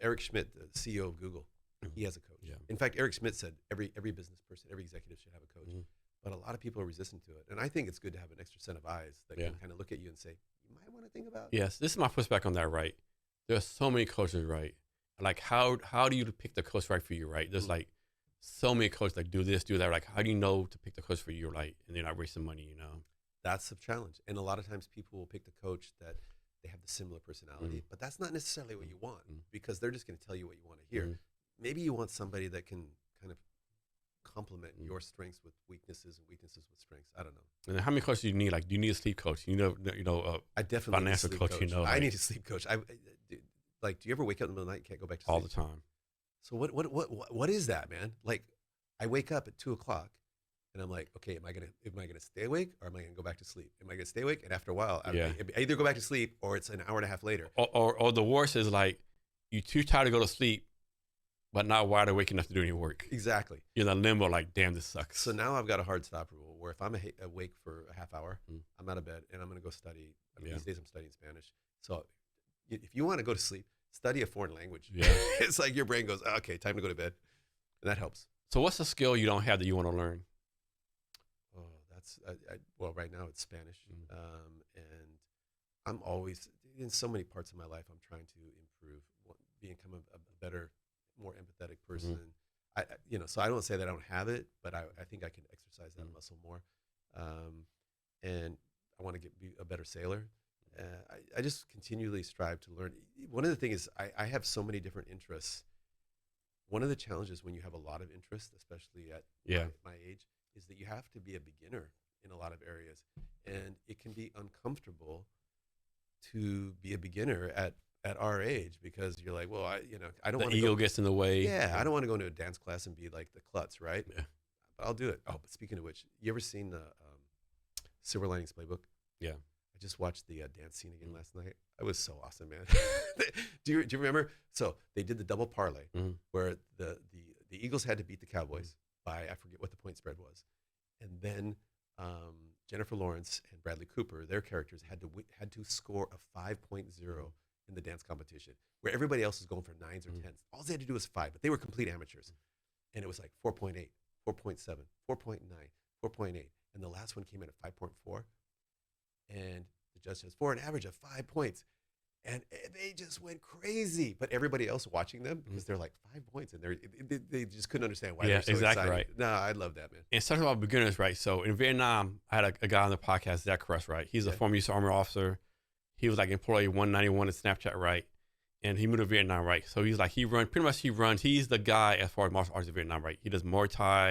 Eric Schmidt, the CEO of Google, he has a coach. Yeah. In fact, Eric Schmidt said every business person, every executive should have a coach. But a lot of people are resistant to it. And I think it's good to have an extra set of eyes that can kind of look at you and say, you might want to think about. Yes, this is my pushback on that, right? There's so many coaches, right? Like, how do you pick the coach right for you, right? There's like so many coaches like do this, do that. Like, how do you know to pick the coach for you, right? And they're not wasting money, That's the challenge. And a lot of times people will pick the coach that they have the similar personality, but that's not necessarily what you want because they're just going to tell you what you want to hear. Maybe you want somebody that can kind of complement your strengths with weaknesses and weaknesses with strengths. I don't know. And how many coaches do you need? Like, do you need a sleep coach? I definitely financial need a sleep coach. coach. Like, I need a sleep coach. Do you ever wake up in the middle of the night and can't go back to sleep? All the time. So what is that, man? Like, I wake up at 2:00 and I'm like, okay, am I gonna stay awake or am I gonna go back to sleep? Am I gonna stay awake? And after a while, I either go back to sleep or it's an hour and a half later. Or the worst is like you're too tired to go to sleep, but not wide awake enough to do any work. Exactly. You're in that limbo, like, damn, this sucks. So now I've got a hard stop rule where if I'm awake for a half hour, I'm out of bed and I'm gonna go study. These days I'm studying Spanish. So if you want to go to sleep, study a foreign language. Yeah. It's like your brain goes, okay, time to go to bed. And that helps. So what's the skill you don't have that you want to learn? Oh, that's, well, right now it's Spanish. And I'm always, in so many parts of my life, I'm trying to improve, become a better, more empathetic person. So I don't say that I don't have it, but I think I can exercise that muscle more. And I want to be a better sailor. I just continually strive to learn. One of the things is I have so many different interests. One of the challenges when you have a lot of interest, especially at my age, is that you have to be a beginner in a lot of areas. And it can be uncomfortable to be a beginner at our age because you're like, well, I don't want to. The ego gets in the way. Yeah, I don't want to go into a dance class and be like the klutz, right? Yeah. But I'll do it. Oh, but speaking of which, you ever seen the Silver Linings Playbook? Yeah. I just watched the dance scene again last night. It was so awesome, man. Do you remember? So they did the double parlay where the Eagles had to beat the Cowboys by, I forget what the point spread was, and then Jennifer Lawrence and Bradley Cooper, their characters had to score a 5.0 in the dance competition, where everybody else is going for 9s or 10s. All they had to do was 5, but they were complete amateurs, and it was like 4.8, 4.7, 4.9, 4.8, and the last one came in at 5.4. And the judge says, for an average of 5 points. And they just went crazy. But everybody else watching them, because they're like 5 points, and they just couldn't understand why they're so excited. Right. No, I love that, man. And talking about beginners, right? So in Vietnam, I had a guy on the podcast, Zach Kress, right? He's a former U.S. Army officer. He was like employee 191 at Snapchat, right? And he moved to Vietnam, right? So he's like, he's the guy as far as martial arts in Vietnam, right? He does Muay Thai.